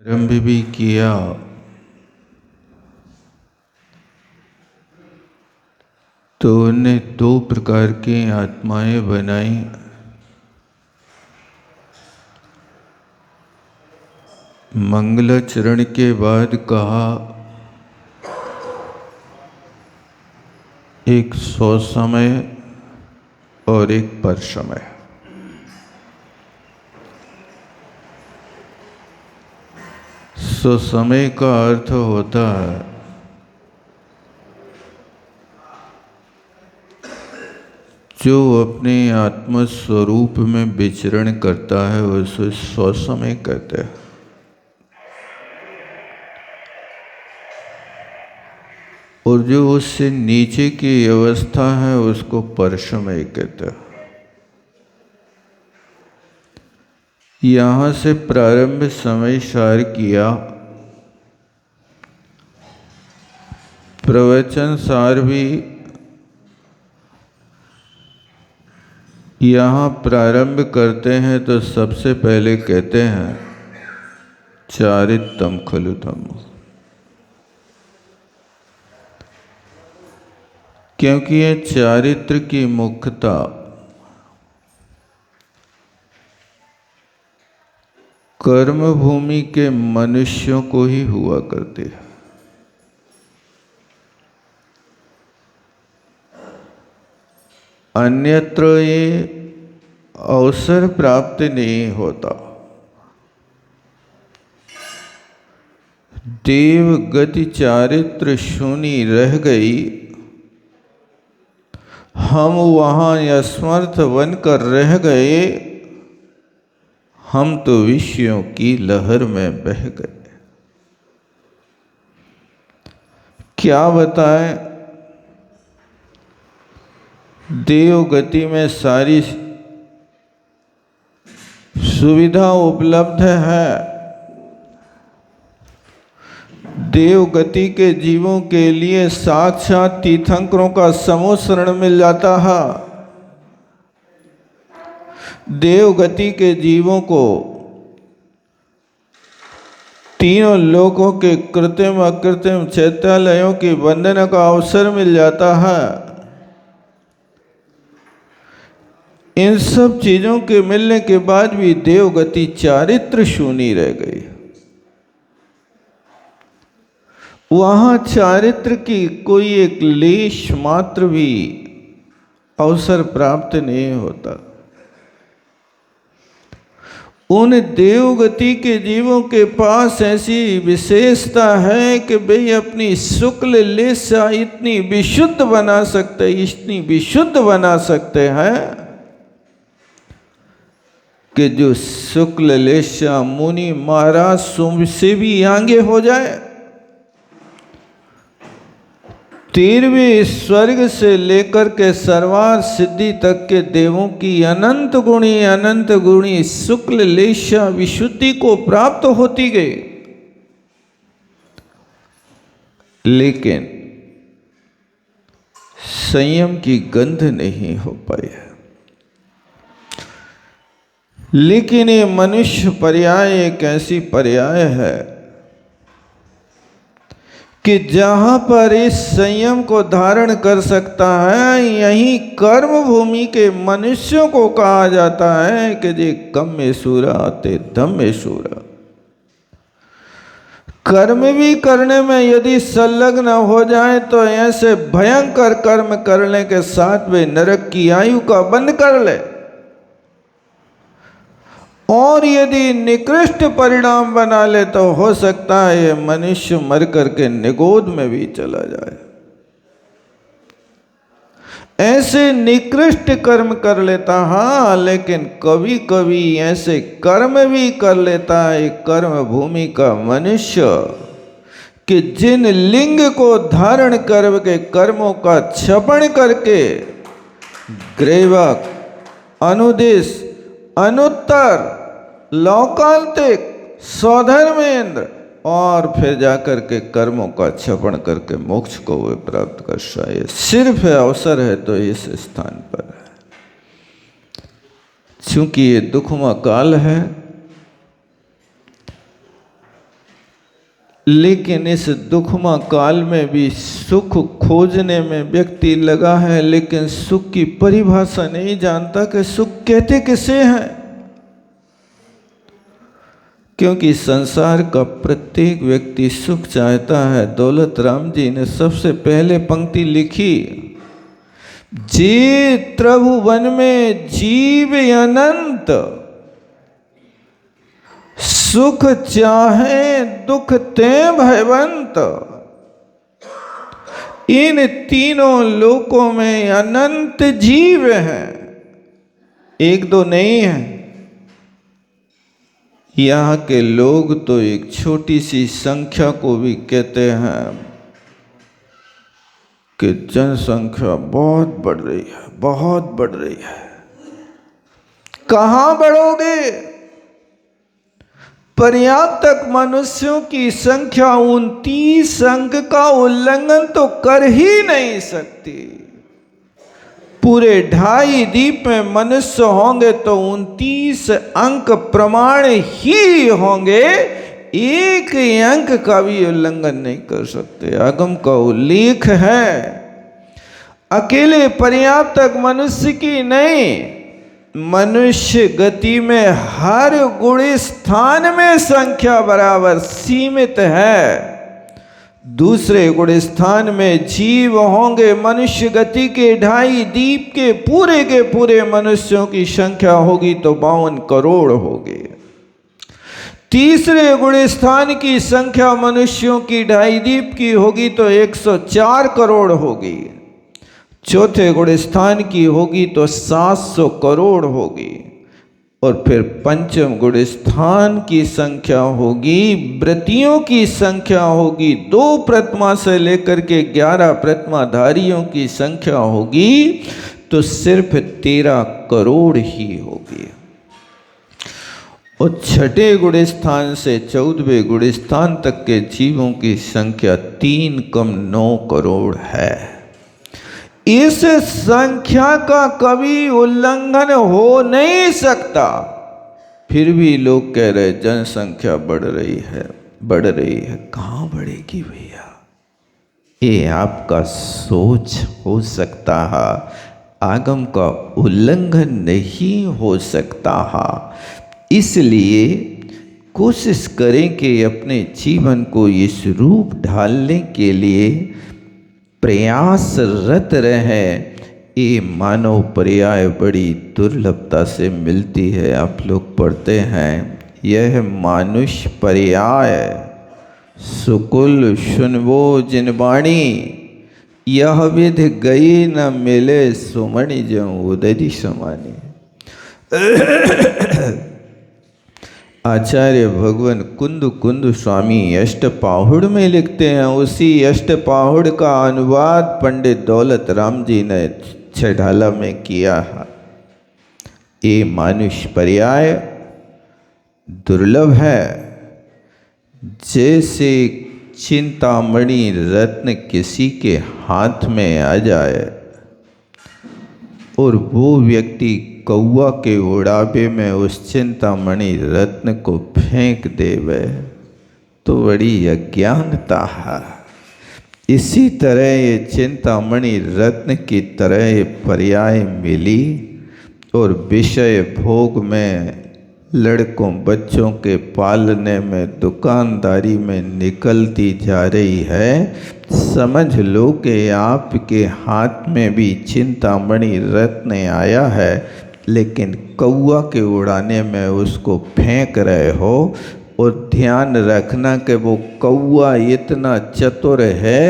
आरंभ भी किया तो उन्हें दो प्रकार की आत्माएं बनाई। मंगलाचरण के बाद कहा एक सौ समय और एक पर समय। सो समय का अर्थ होता है जो अपने आत्म स्वरूप में विचरण करता है उसे सौ समय कहते हैं। और जो उससे नीचे की अवस्था है उसको परसमय कहते हैं। यहाँ से प्रारंभ समय सार किया, प्रवचन सार भी यहाँ प्रारंभ करते हैं तो सबसे पहले कहते हैं चारित्रम खलु धम्मो, क्योंकि ये चारित्र की मुख्यता कर्म भूमि के मनुष्यों को ही हुआ करती है। अन्यत्र ये अवसर प्राप्त नहीं होता। देव गति चारित्र शून्य रह गई, हम वहाँ असमर्थ बनकर रह गए, हम तो विषयों की लहर में बह गए। क्या बताएं, देव गति में सारी सुविधा उपलब्ध है। देव गति के जीवों के लिए साक्षात तीर्थंकरों का समूह शरण मिल जाता है। देव गति के जीवों को तीनों लोकों के कृत्रिम अकृत्रिम चैत्यालयों की वंदना का अवसर मिल जाता है। इन सब चीजों के मिलने के बाद भी देव गति चारित्र शून्य रह गई। वहां चारित्र की कोई एक लेश मात्र भी अवसर प्राप्त नहीं होता। उन देवगति के जीवों के पास ऐसी विशेषता है कि वे अपनी शुक्ल लेशा इतनी विशुद्ध बना सकते, इतनी विशुद्ध बना सकते हैं कि जो शुक्ल लेशा मुनि महाराज से भी आगे हो जाए। 13वें स्वर्ग से लेकर के सर्वार सिद्धि तक के देवों की अनंत गुणी शुक्ल लेशा विशुद्धि को प्राप्त होती गई, लेकिन संयम की गंध नहीं हो पाई है। लेकिन ये मनुष्य पर्याय एक ऐसी पर्याय है कि जहां पर इस संयम को धारण कर सकता है, यही कर्म भूमि के मनुष्यों को कहा जाता है कि जे कम में सूरा ते धम में सूरा। कर्म भी करने में यदि संलग्न हो जाए तो ऐसे भयंकर कर्म करने के साथ वे नरक की आयु का बंद कर ले, और यदि निकृष्ट परिणाम बना ले तो हो सकता है ये मनुष्य मर करके निगोद में भी चला जाए। ऐसे निकृष्ट कर्म कर लेता, हाँ, लेकिन कभी कभी ऐसे कर्म भी कर लेता है कर्म भूमि का मनुष्य कि जिन लिंग को धारण करके कर्मों का क्षपण करके ग्रेवक अनुदेश अनुत्तर लोकांतिक स्वधर्मेंद्र और फिर जाकर के कर्मों का क्षपण करके मोक्ष को वे प्राप्त कर पाए। सिर्फ अवसर है तो इस स्थान पर है। चूंकि ये दुखमा काल है, लेकिन इस दुखमा काल में भी सुख खोजने में व्यक्ति लगा है, लेकिन सुख की परिभाषा नहीं जानता कि सुख कहते किसे हैं। क्योंकि संसार का प्रत्येक व्यक्ति सुख चाहता है। दौलत राम जी ने सबसे पहले पंक्ति लिखी, जे त्रिभुवन में जीव अनंत, सुख चाहे दुख ते भयवंत। इन तीनों लोकों में अनंत जीव हैं, एक दो नहीं है। यहाँ के लोग तो एक छोटी सी संख्या को भी कहते हैं कि जनसंख्या बहुत बढ़ रही है, बहुत बढ़ रही है। कहाँ बढ़ोगे? पर्याप्त मनुष्यों की संख्या 29 अंक का उल्लंघन तो कर ही नहीं सकती। पूरे 2.5 द्वीप में मनुष्य होंगे तो 29 अंक प्रमाण ही होंगे, एक अंक का भी उल्लंघन नहीं कर सकते। आगम का उल्लेख है, अकेले पर्याप्त मनुष्य की नहीं, मनुष्य गति में हर गुण स्थान में संख्या बराबर सीमित है। दूसरे गुण स्थान में जीव होंगे। मनुष्य गति के 2.5 द्वीप के पूरे मनुष्यों की संख्या होगी तो 52 करोड़ होगी। तीसरे गुण स्थान की संख्या मनुष्यों की 2.5 द्वीप की होगी तो 104 करोड़ होगी। चौथे गुण स्थान की होगी तो 700 करोड़ होगी। और फिर पंचम गुण स्थान की संख्या होगी, व्रतियों की संख्या होगी, 2 प्रतिमा से लेकर के 11 प्रतिमाधारियों की संख्या होगी तो सिर्फ 13 करोड़ ही होगी। और छठे गुण स्थान से 14वें गुण स्थान तक के जीवों की संख्या 3 कम 9 करोड़ है। इस संख्या का कभी उल्लंघन हो नहीं सकता। फिर भी लोग कह रहे जनसंख्या बढ़ रही है, बढ़ रही है। कहाँ बढ़ेगी भैया? ये आपका सोच हो सकता है, आगम का उल्लंघन नहीं हो सकता है। इसलिए कोशिश करें कि अपने जीवन को इस रूप ढालने के लिए प्रयासरत रहे। ये मानव पर्याय बड़ी दुर्लभता से मिलती है। आप लोग पढ़ते हैं, यह मानुष पर्याय सुकुल सुनवो जिनवाणी, यह विध गई न मिले सुमणि जो उदरी समानी। आचार्य भगवान कुंद स्वामी अष्टपाहुड़ में लिखते हैं। उसी अष्टपाहुड़ का अनुवाद पंडित दौलत राम जी ने छठाला में किया है। ये मानुष पर्याय दुर्लभ है। जैसे चिंतामणि रत्न किसी के हाथ में आ जाए और वो व्यक्ति कौआ के उड़ाबे में उस चिंतामणि रत्न को फेंक देवे तो बड़ी अज्ञानता है। इसी तरह ये चिंतामणि रत्न की तरह ये पर्याय मिली और विषय भोग में, लड़कों बच्चों के पालने में, दुकानदारी में निकलती जा रही है। समझ लो कि आपके हाथ में भी चिंतामणि रत्न आया है, लेकिन कौआ के उड़ाने में उसको फेंक रहे हो। और ध्यान रखना कि वो कौआ इतना चतुर है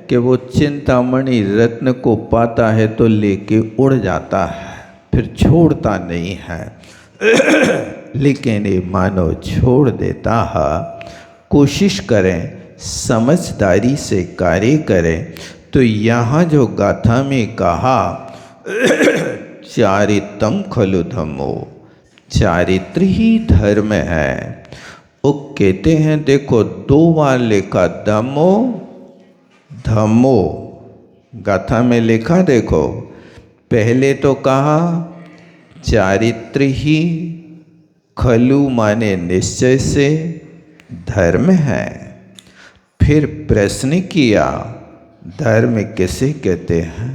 कि वो चिंतामणि रत्न को पाता है तो लेके उड़ जाता है, फिर छोड़ता नहीं है। लेकिन ये मानव छोड़ देता है। कोशिश करें, समझदारी से कार्य करें। तो यहाँ जो गाथा में कहा चारित्रम खलु धम्मो, चारित्र ही धर्म है। वो कहते हैं, देखो 2 बार लिखा धम्मो धम्मो, गाथा में लिखा देखो। पहले तो कहा चारित्र ही, खलु माने निश्चय से, धर्म है। फिर प्रश्न किया, धर्म किसे कहते हैं?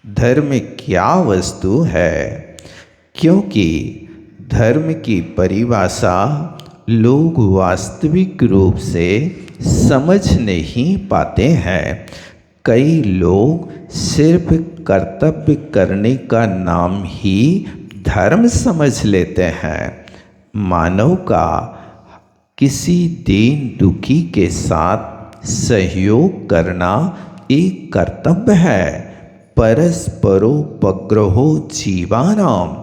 धर्म क्या वस्तु है? क्योंकि धर्म की परिभाषा लोग वास्तविक रूप से समझ नहीं पाते हैं। कई लोग सिर्फ कर्तव्य करने का नाम ही धर्म समझ लेते हैं। मानव का किसी दीन दुखी के साथ सहयोग करना एक कर्तव्य है। परस्परोपग्रहो जीवानाम,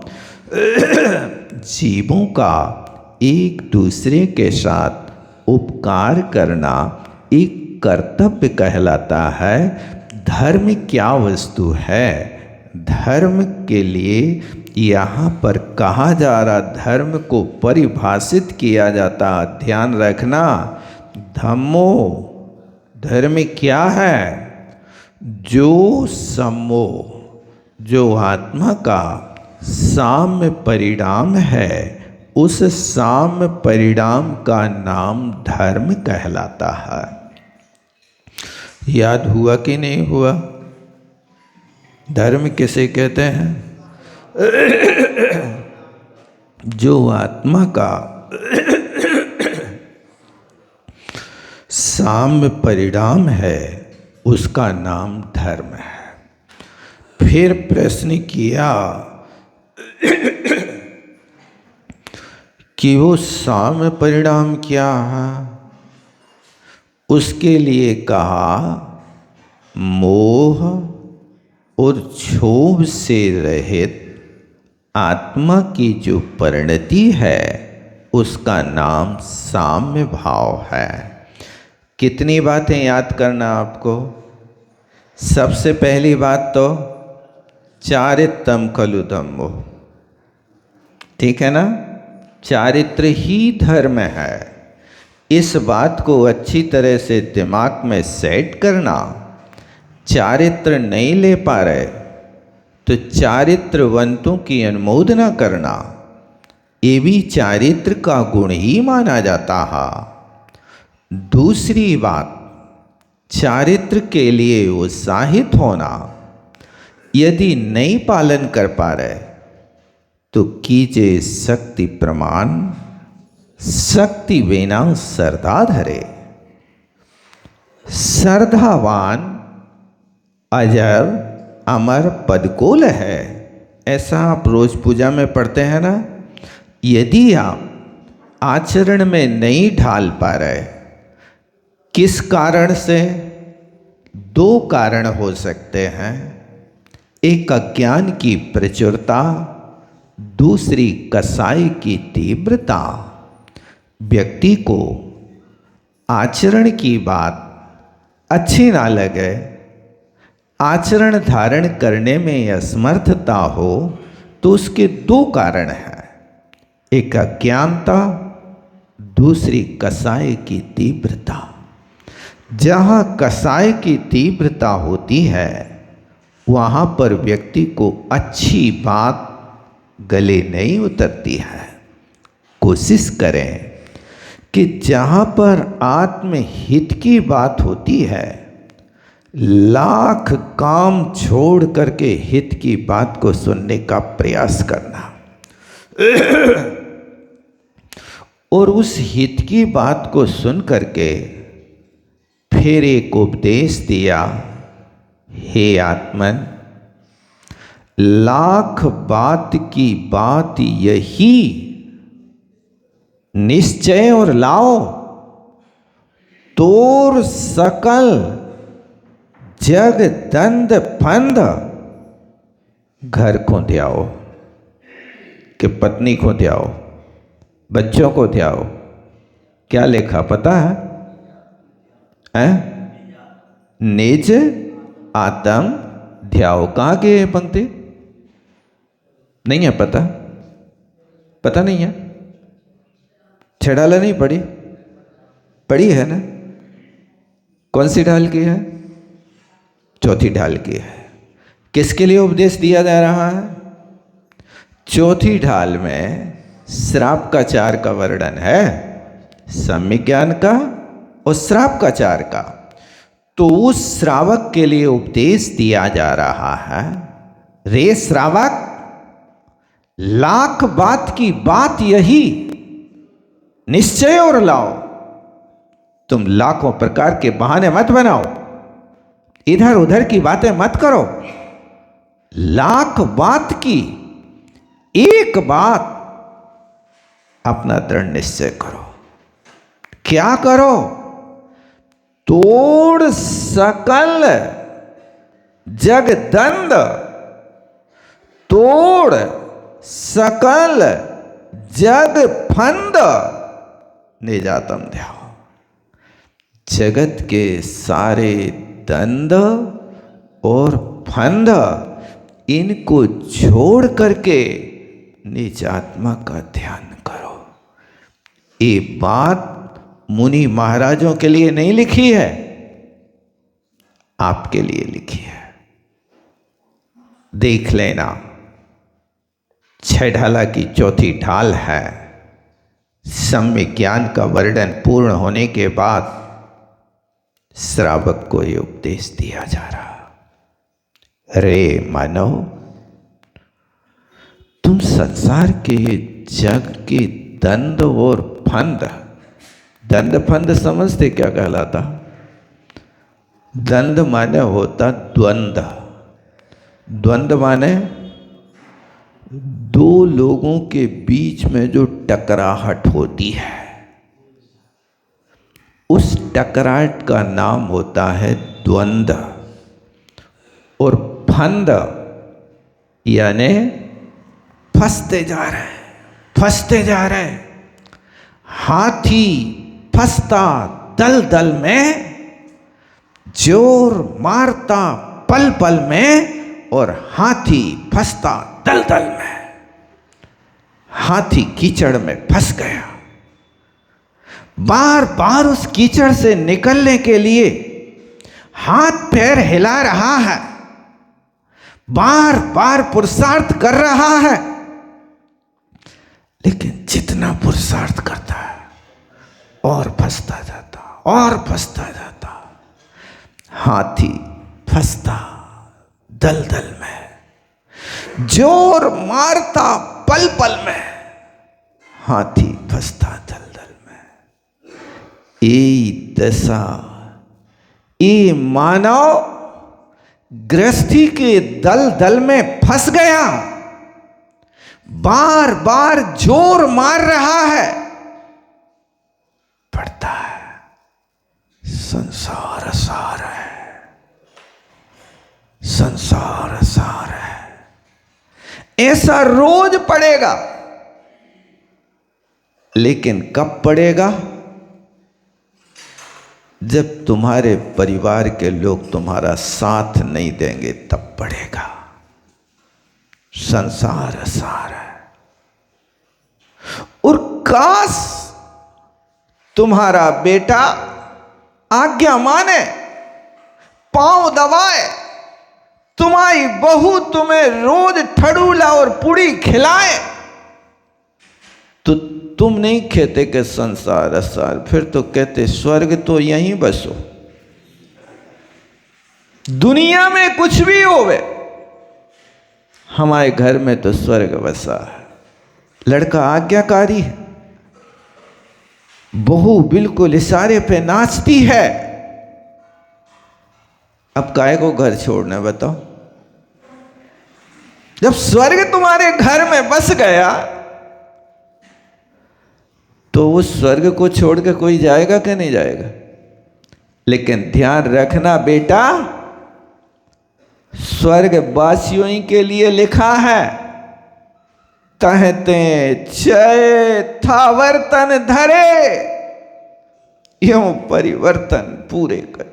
जीवों का एक दूसरे के साथ उपकार करना एक कर्तव्य कहलाता है। धर्म क्या वस्तु है? धर्म के लिए यहाँ पर कहा जा रहा, धर्म को परिभाषित किया जाता, ध्यान रखना। धम्मो, धर्म क्या है? जो सम्मो, जो आत्मा का साम्य परिणाम है, उस साम्य परिणाम का नाम धर्म कहलाता है। याद हुआ कि नहीं हुआ? धर्म किसे कहते हैं? जो आत्मा का साम्य परिणाम है, उसका नाम धर्म है। फिर प्रश्न किया कि वो साम्य परिणाम क्या है? उसके लिए कहा, मोह और क्षोभ से रहित आत्मा की जो परिणति है, उसका नाम साम्य भाव है। कितनी बातें याद करना आपको? सबसे पहली बात तो चारित्रम खलु धम्मो, ठीक है ना? चारित्र ही धर्म है। इस बात को अच्छी तरह से दिमाग में सेट करना। चारित्र नहीं ले पा रहे तो चारित्रवंतों की अनुमोदना करना, ये भी चारित्र का गुण ही माना जाता है। दूसरी बात, चारित्र के लिए उत्साहित होना। यदि नहीं पालन कर पा रहे तो कीजिए शक्ति प्रमाण, शक्ति बिना श्रद्धा धरे। श्रद्धावान अजर अमर पद को है, ऐसा आप रोज पूजा में पढ़ते हैं ना। यदि आप आचरण में नहीं ढाल पा रहे, किस कारण से? दो कारण हो सकते हैं। एक अज्ञान की प्रचुरता, दूसरी कसाई की तीव्रता। व्यक्ति को आचरण की बात अच्छी ना लगे, आचरण धारण करने में असमर्थता हो, तो उसके दो कारण हैं। एक अज्ञानता, दूसरी कसाई की तीव्रता। जहाँ कसाई की तीव्रता होती है, वहाँ पर व्यक्ति को अच्छी बात गले नहीं उतरती है। कोशिश करें कि जहाँ पर आत्महित की बात होती है, लाख काम छोड़ करके हित की बात को सुनने का प्रयास करना। और उस हित की बात को सुन करके फिर एक उपदेश दिया, हे आत्मन, लाख बात की बात यही निश्चय और लाओ, तोर सकल जग दंद फंद। घर को ध्याओ कि पत्नी को ध्याओ, बच्चों को ध्याओ। क्या लिखा पता है? निज आत्म ध्याओ। कहाँ की है पंक्ति? नहीं है पता? पता नहीं है? छेड़ाला नहीं पढ़ी? पढ़ी है ना? कौन सी ढाल की है? चौथी ढाल की है। किसके लिए उपदेश दिया जा रहा है? चौथी ढाल में श्राप का चार का वर्णन है, सम्यक ज्ञान का उस श्रावकाचार का, तो उस श्रावक के लिए उपदेश दिया जा रहा है, रे श्रावक, लाख बात की बात यही, निश्चय और लाओ। तुम लाखों प्रकार के बहाने मत बनाओ, इधर उधर की बातें मत करो। लाख बात की एक बात अपना दृढ़ निश्चय करो। क्या करो? तोड़ सकल जगदंड, तोड़ सकल जग फंद, निजातम ध्याओ। जगत के सारे दंड और फंद, इनको छोड़ करके निजात्मा का ध्यान करो। ये बात मुनि महाराजों के लिए नहीं लिखी है, आपके लिए लिखी है। देख लेना, 6 ढाला की चौथी ढाल है। सम्यक ज्ञान का वर्णन पूर्ण होने के बाद श्रावक को यह उपदेश दिया जा रहा, रे मानव, तुम संसार के जग के दंड और फंद, दंड फंद समझते क्या कहलाता? दंड माने होता द्वंद्व। द्वंद्व माने दो लोगों के बीच में जो टकराहट होती है, उस टकराहट का नाम होता है द्वंद्व। और फंद यानी फंसते जा रहे हैं, फंसते जा रहे हैं। हाथी फंसता दलदल में, जोर मारता पल पल में, और हाथी फंसता दलदल में। हाथी कीचड़ में फंस गया, बार बार उस कीचड़ से निकलने के लिए हाथ पैर हिला रहा है, बार बार पुरुषार्थ कर रहा है, लेकिन जितना पुरुषार्थ करता है और फंसता जाता, और फंसता जाता। हाथी फंसता दलदल में, जोर मारता पल पल में, हाथी फंसता दलदल में। ये दशा, ये मानव गृहस्थी के दलदल में फंस गया, बार बार जोर मार रहा है, पड़ता है। संसार सार है, संसार सार है। ऐसा रोज पड़ेगा, लेकिन कब पड़ेगा? जब तुम्हारे परिवार के लोग तुम्हारा साथ नहीं देंगे, तब पड़ेगा। संसार सार है। और काश तुम्हारा बेटा आज्ञा माने, पांव दबाए, तुम्हारी बहू तुम्हें रोज ठड़ूला और पुड़ी खिलाए, तो तुम नहीं कहते कि संसार असार, फिर तो कहते स्वर्ग तो यहीं बसो। दुनिया में कुछ भी होवे, हमारे घर में तो स्वर्ग बसा है। लड़का आज्ञाकारी है, बहू बिल्कुल इशारे पे नाचती है। अब काहे को घर छोड़ना, बताओ? जब स्वर्ग तुम्हारे घर में बस गया, तो उस स्वर्ग को छोड़ के कोई जाएगा कि नहीं जाएगा? लेकिन ध्यान रखना बेटा, स्वर्ग वासियों ही के लिए लिखा है, तहते चय थावर्तन धरे, यूं परिवर्तन पूरे कर।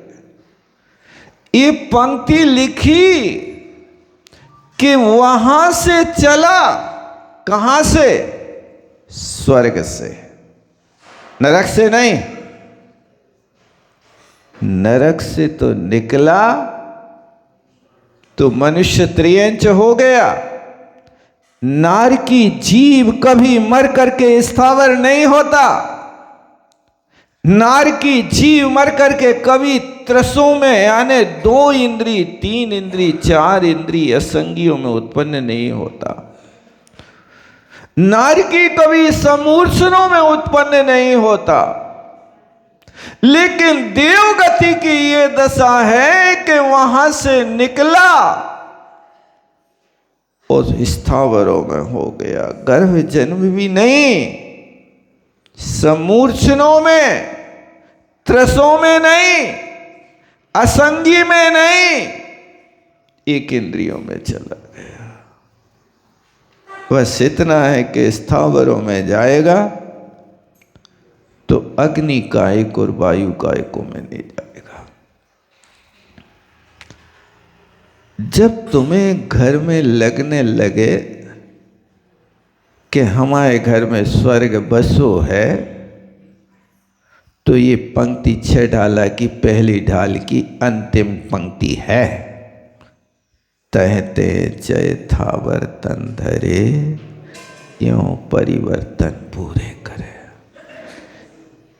ये पंक्ति लिखी कि वहां से चला, कहां से? स्वर्ग से, नरक से नहीं। नरक से तो निकला तो मनुष्य त्रियंच हो गया। नार की जीव कभी मर करके स्थावर नहीं होता, नार की जीव मर करके कभी त्रसों में यानी 2 इंद्री, 3 इंद्री, 4 इंद्री असंगियों में उत्पन्न नहीं होता। नार की कभी समूर्छनों में उत्पन्न नहीं होता। लेकिन देवगति की ये दशा है कि वहां से निकला और स्थावरों में हो गया। गर्भ जन्म भी नहीं, समूर्छनों में, त्रसों में नहीं, असंगी में नहीं, एक इंद्रियों में चला गया। बस इतना है कि स्थावरों में जाएगा तो अग्नि कायिक और वायु कायिकों में नहीं जाएगा। जब तुम्हें घर में लगने लगे कि हमारे घर में स्वर्ग बसो है, तो ये पंक्ति 6 ढाला की पहली ढाल की अंतिम पंक्ति है। तहते जय थावर तन धरे, यों परिवर्तन पूरे करे।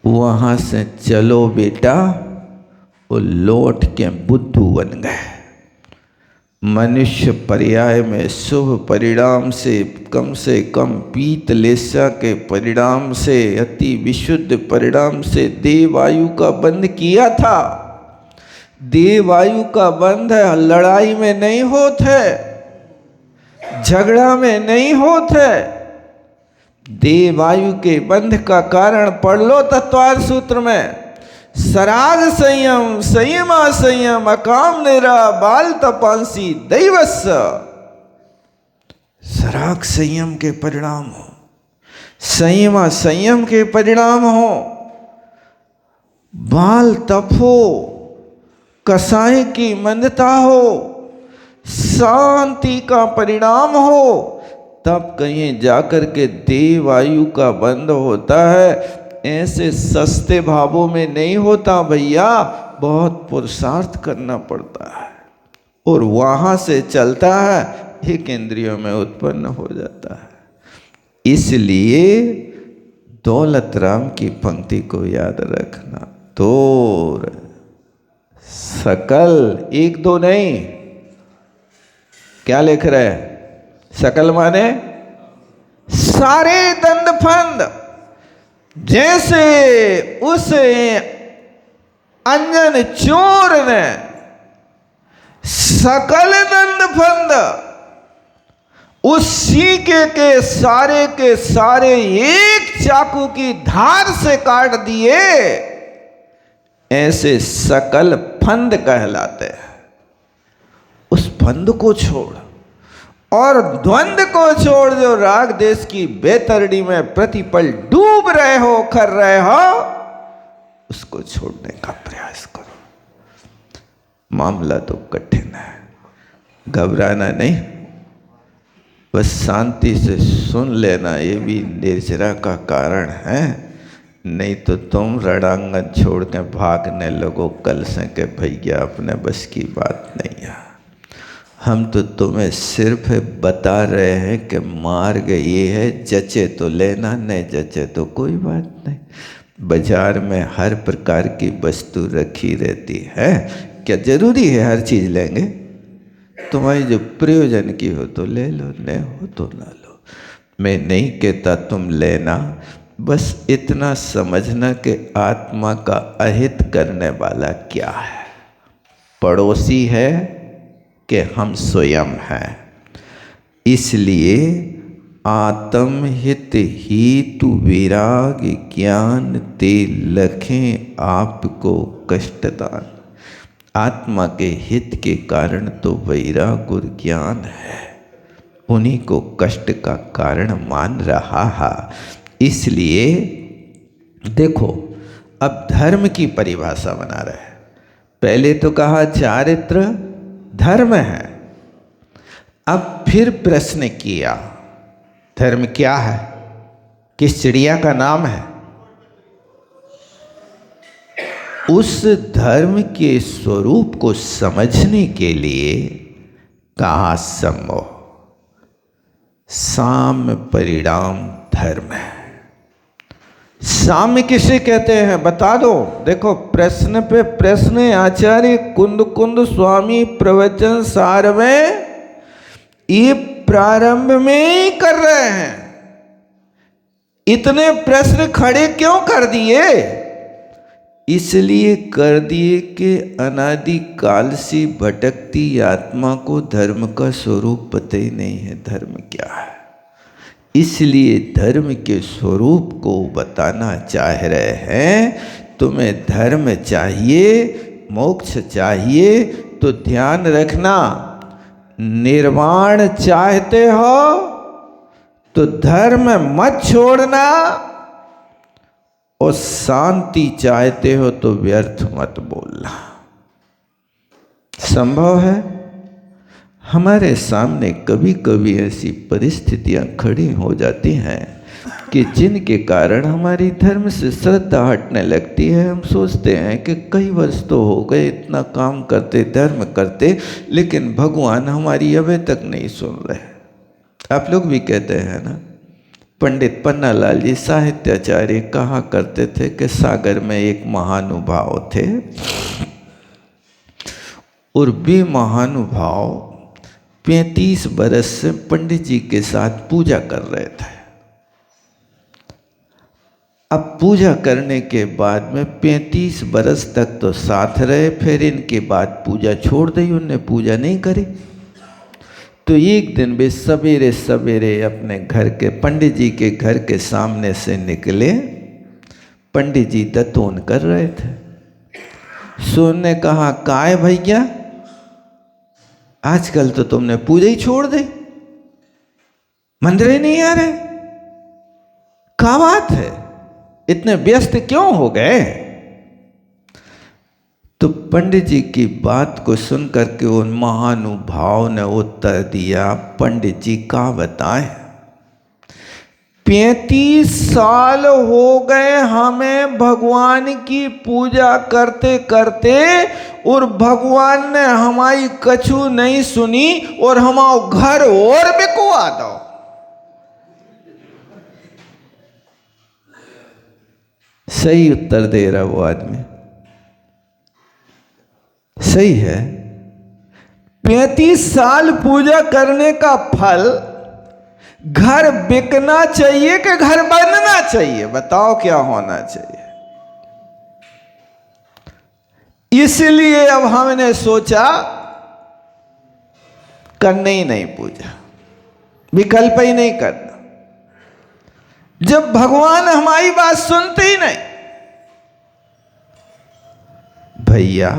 वहां से चलो बेटा, वो लौट के बुद्धू बन गए। मनुष्य पर्याय में शुभ परिणाम से कम पीत लेसा के परिणाम से, अति विशुद्ध परिणाम से देवायु का बंध किया था। देवायु का बंध लड़ाई में नहीं होते, झगड़ा में नहीं होते। देवायु के बंध का कारण पढ़ लो तत्वार सूत्र में। सराग संयम, संयमा संयम, अकाम निरा, बाल तपांसी दैवस्स। सराग संयम के परिणाम हो, संयमा संयम के परिणाम हो, बाल तप हो, कसाई की मंदता हो, शांति का परिणाम हो, तब कहीं जाकर के देवायु का बंध होता है। ऐसे सस्ते भावों में नहीं होता भैया, बहुत पुरुषार्थ करना पड़ता है और वहां से चलता है, एक इंद्रियों में उत्पन्न हो जाता है। इसलिए दौलत राम की पंक्ति को याद रखना। तोर सकल, 1 2 नहीं, क्या लिख रहे हैं? सकल माने सारे दंड फंद। जैसे उस अंजन चोर ने सकल दंड फंद उस सीके के सारे एक चाकू की धार से काट दिए, ऐसे सकल फंद कहलाते हैं। उस फंद को छोड़ और द्वंद्व को छोड़, जो राग देश की बेतरड़ी में प्रतिपल डूब रहे हो, कर रहे हो, उसको छोड़ने का प्रयास करो। मामला तो कठिन है, घबराना नहीं, बस शांति से सुन लेना। ये भी निर्जरा का कारण है, नहीं तो तुम रणांगन छोड़ के भागने लगो कल से के भैया अपने बस की बात नहीं है। हम तो तुम्हें सिर्फ बता रहे हैं कि मार्ग ये है, जचे तो लेना, नहीं जचे तो कोई बात नहीं। बाजार में हर प्रकार की वस्तु रखी रहती है, क्या जरूरी है हर चीज़ लेंगे? तुम्हारी जो प्रयोजन की हो तो ले लो, नहीं हो तो ना लो। मैं नहीं कहता तुम लेना, बस इतना समझना कि आत्मा का अहित करने वाला क्या है। पड़ोसी है कि हम स्वयं हैं। इसलिए आत्महित हेतु विराग ज्ञान ते लखें आपको कष्टदान। आत्मा के हित के कारण तो वैराग और ज्ञान है, उन्हीं को कष्ट का कारण मान रहा है। इसलिए देखो, अब धर्म की परिभाषा बना रहे हैं। पहले तो कहा चारित्र धर्म है, अब फिर प्रश्न किया धर्म क्या है, किस चिड़िया का नाम है? उस धर्म के स्वरूप को समझने के लिए कहा सम्मोह, साम्य परिणाम धर्म है। साम्य किसे कहते हैं बता दो। देखो प्रश्न पे प्रश्न आचार्य कुंद कुंद स्वामी प्रवचन सार में ये प्रारंभ में ही कर रहे हैं। इतने प्रश्न खड़े क्यों कर दिए? इसलिए कर दिए कि अनादि काल से भटकती आत्मा को धर्म का स्वरूप पता ही नहीं है, धर्म क्या है। इसलिए धर्म के स्वरूप को बताना चाह रहे हैं। तुम्हें धर्म चाहिए, मोक्ष चाहिए तो ध्यान रखना, निर्वाण चाहते हो तो धर्म मत छोड़ना, और शांति चाहते हो तो व्यर्थ मत बोलना। संभव है हमारे सामने कभी कभी ऐसी परिस्थितियां खड़ी हो जाती हैं कि जिनके कारण हमारी धर्म से श्रद्धा हटने लगती है। हम सोचते हैं कि कई वर्ष तो हो गए इतना काम करते, धर्म करते, लेकिन भगवान हमारी अभी तक नहीं सुन रहे। आप लोग भी कहते हैं ना, पंडित पन्नालाल जी साहित्याचार्य कहा करते थे कि सागर में एक महानुभाव थे और वे महानुभाव 35 बरस से पंडित जी के साथ पूजा कर रहे थे। अब पूजा करने के बाद में 35 बरस तक तो साथ रहे, फिर इनके बाद पूजा छोड़ दी, उनने पूजा नहीं करी। तो एक दिन वे सवेरे सवेरे अपने घर के पंडित जी के घर के सामने से निकले। पंडित जी दतोन कर रहे थे। सो ने कहा, काय भैया आजकल तो तुमने पूजा ही छोड़ दी, मंदिर ही नहीं आ रहे, क्या बात है, इतने व्यस्त क्यों हो गए? तो पंडित जी की बात को सुनकर के उन महानुभाव ने उत्तर दिया, पंडित जी का बताएं, 35 साल हो गए हमें भगवान की पूजा करते करते, और भगवान ने हमारी कछु नहीं सुनी और हमारा घर और बिकवा दो। सही उत्तर दे रहा वो आदमी, सही है। 35 साल पूजा करने का फल घर बिकना चाहिए कि घर बनना चाहिए? बताओ क्या होना चाहिए? इसलिए अब हमने सोचा करने ही नहीं पूजा, विकल्प ही नहीं करना। जब भगवान हमारी बात सुनते ही नहीं, भैया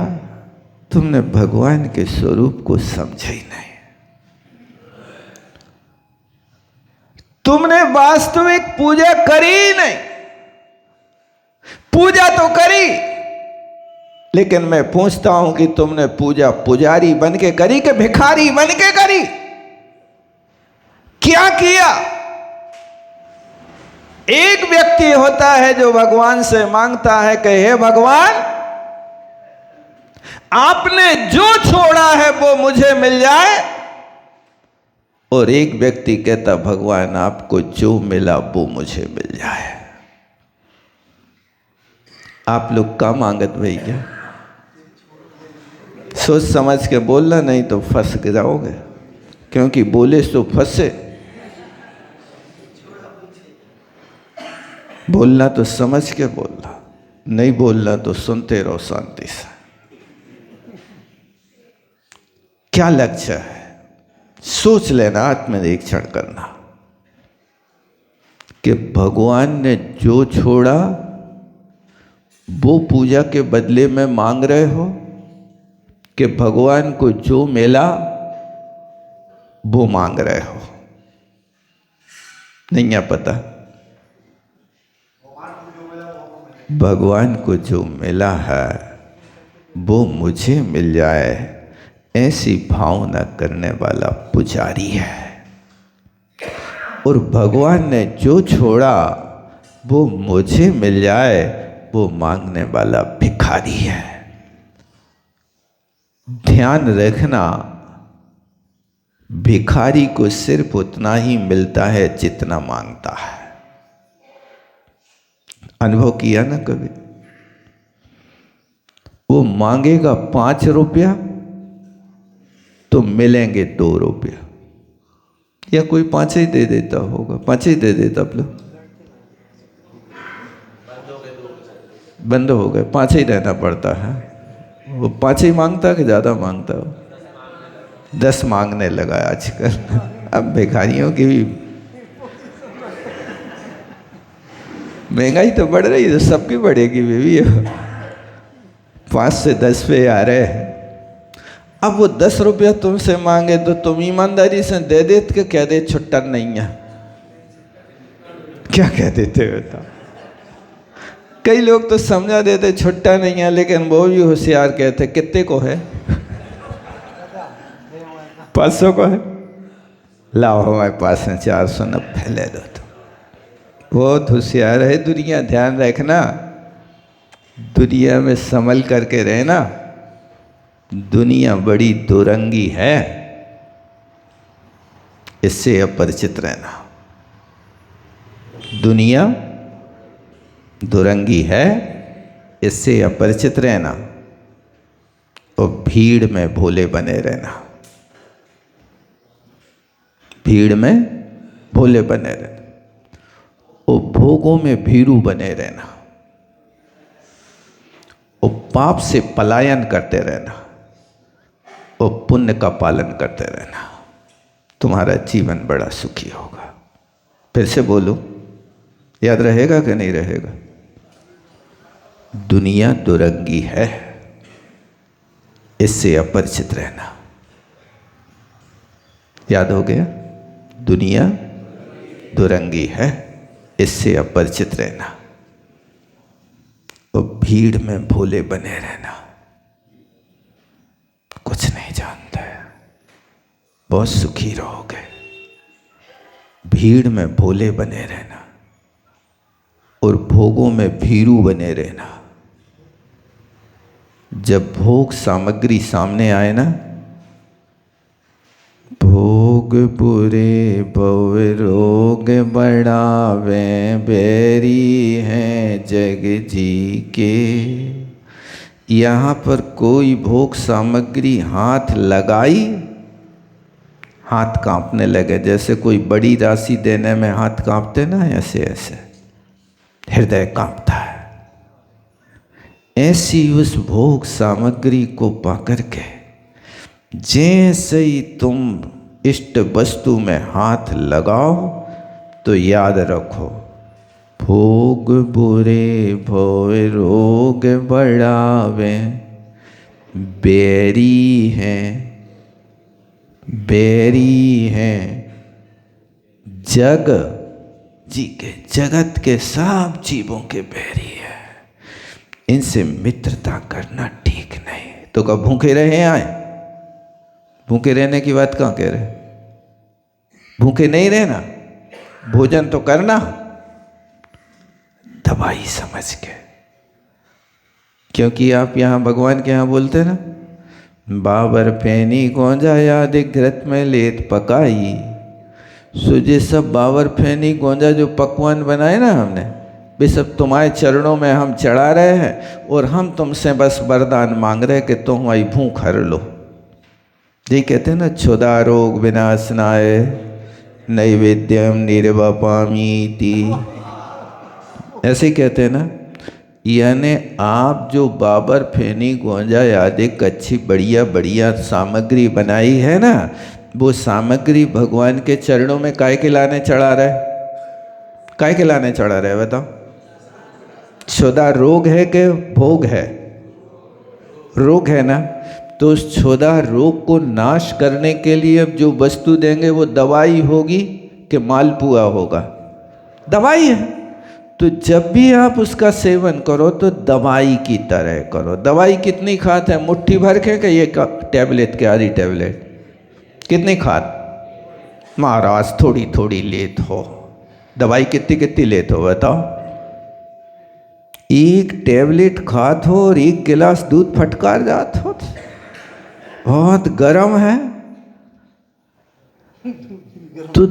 तुमने भगवान के स्वरूप को समझा ही नहीं, तुमने वास्तविक पूजा करी ही नहीं। पूजा तो करी, लेकिन मैं पूछता हूं कि तुमने पूजा पुजारी बन के करी कि भिखारी बन के करी? क्या किया? एक व्यक्ति होता है जो भगवान से मांगता है कि हे भगवान, आपने जो छोड़ा है वो मुझे मिल जाए, और एक व्यक्ति कहता भगवान आपको जो मिला वो मुझे मिल जाए। आप लोग का मांगत भैया? सोच समझ के बोलना, नहीं तो फंस जाओगे, क्योंकि बोले तो फंसे। बोलना तो समझ के बोलना, नहीं बोलना तो सुनते रहो शांति से। क्या लक्ष्य है? सोच लेना, आत्मनिरीक्षण करना कि भगवान ने जो छोड़ा वो पूजा के बदले में मांग रहे हो, कि भगवान को जो मिला वो मांग रहे हो? नहीं है पता? भगवान को जो मिला है वो मुझे मिल जाए, ऐसी भावना करने वाला पुजारी है। और भगवान ने जो छोड़ा वो मुझे मिल जाए, वो मांगने वाला भिखारी है। ध्यान रखना, भिखारी को सिर्फ उतना ही मिलता है जितना मांगता है। अनुभव किया ना कभी? वो मांगेगा 5 रुपया तो मिलेंगे 2 रुपया, या कोई 5 ही दे देता होगा, 5 ही दे देता, आप लोग बंद हो गए, 5 ही रहना पड़ता है। वो 5 ही मांगता कि ज़्यादा मांगता हो? 10 मांगने लगा आजकल। अब भिखारियों की भी महंगाई तो बढ़ रही है, तो सबकी बढ़ेगी बेबी। 5 से 10 पे आ रहे हैं। अब वो 10 रुपया तुमसे मांगे तो तुम ईमानदारी से दे देते कि कह दे छुट्टा नहीं है? क्या कह देते बताओ? कई लोग तो समझा देते छुट्टा नहीं है, लेकिन वो भी होशियार कहते कितने को है? 500 को है, लाओ हमारे पास है 490 ले दो। तो बहुत होशियार है दुनिया, ध्यान रखना। दुनिया में संभल करके रहना। दुनिया बड़ी दुरंगी है, इससे अपरिचित रहना। दुनिया दुरंगी है, इससे अपरिचित रहना। और भीड़ में भोले बने रहना। भीड़ में भोले बने रहना। और भोगों में भीरू बने रहना। और पाप से पलायन करते रहना। और पुण्य का पालन करते रहना। तुम्हारा जीवन बड़ा सुखी होगा। फिर से बोलो, याद रहेगा कि नहीं रहेगा? दुनिया दुरंगी है, इससे अपरिचित रहना। याद हो गया? दुनिया दुरंगी है, इससे अपरिचित रहना। और भीड़ में भोले बने रहना। कुछ नहीं जानता है, बहुत सुखी रहोगे। भीड़ में भोले बने रहना और भोगों में भीरू बने रहना। जब भोग सामग्री सामने आए ना, भोग बुरे भव रोग बढ़ावे, बैरी हैं जग जी के। यहाँ पर कोई भोग सामग्री हाथ लगाई, हाथ कांपने लगे। जैसे कोई बड़ी राशि देने में हाथ कांपते ना, ऐसे ऐसे हृदय कांपता है। ऐसी उस भोग सामग्री को पाकर के जैसे ही तुम इष्ट वस्तु में हाथ लगाओ तो याद रखो, भोग बुरे भव रोग बढ़ावे, बैरी हैं, बैरी हैं जग जी के, जगत के सब जीवों के बैरी है। इनसे मित्रता करना ठीक नहीं। तो कब भूखे रहे आए? भूखे रहने की बात कहाँ कह रहे? भूखे नहीं रहना, भोजन तो करना, दवाई समझ के। क्योंकि आप यहाँ भगवान के यहाँ बोलते ना, बाबर फेनी गोंजा याद घृत में लेत पकाई। सो ये सब बाबर फेनी गोंजा जो पकवान बनाए ना हमने, वे सब तुम्हारे चरणों में हम चढ़ा रहे हैं। और हम तुमसे बस वरदान मांग रहे कि तुम हमारी भूख हर लो। ये कहते हैं ना, क्षुधा रोग विनाशनाय नैवेद्यम निर्वपामीति, ऐसे ही कहते हैं ना। यानी आप जो बाबर फेनी गोंजा आदि अच्छी बढ़िया बढ़िया सामग्री बनाई है ना, वो सामग्री भगवान के चरणों में काय के लाने चढ़ा रहे? काय के लाने चढ़ा रहे बताओ? क्षुधा रोग है कि भोग है? रोग है ना। तो उस क्षुधा रोग को नाश करने के लिए अब जो वस्तु देंगे वो दवाई होगी कि मालपुआ होगा? दवाई है। तो जब भी आप उसका सेवन करो तो दवाई की तरह करो। दवाई कितनी खाते हैं? मुट्ठी भर के कि ये टैबलेट के आधी टैबलेट? कितनी खात? महाराज थोड़ी थोड़ी लेत हो। दवाई कितनी कितनी लेत हो बताओ? एक टैबलेट खात हो और एक गिलास दूध फटकार जात हो। बहुत गर्म है तो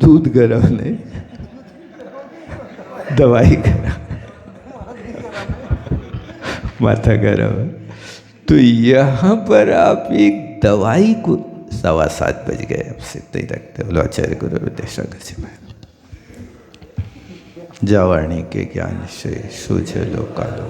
दूध गर्म नहीं, दवाई करा, माथा गर्म है। तो यहाँ पर आप एक दवाई को 7:15 बज गए, अब से तय रखते बोलो आचार्य गुरु देशा जावाणी के ज्ञान से सूझ लो कालो।